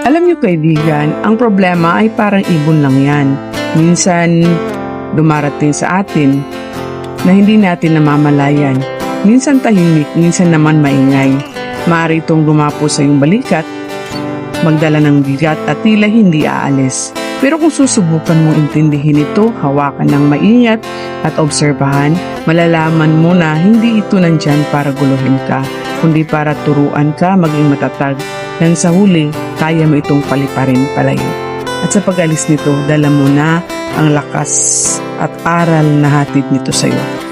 Alam niyo kaibigan, ang problema ay parang ibon lang yan. Minsan dumarating sa atin na hindi natin namamalayan. Minsan tahimik, minsan naman maingay. Maaari itong lumapo sa iyong balikat, magdala ng bigat at tila hindi aalis. Pero kung susubukan mong intindihin ito, hawakan ng maingat at obserbahan, malalaman mo na hindi ito nandyan para guluhin ka, kundi para turuan ka maging matatag. Nang sa huli, kaya mo itong paliparin palayo. At sa pag-alis nito, dala mo na ang lakas at aral na hatid nito sa iyo.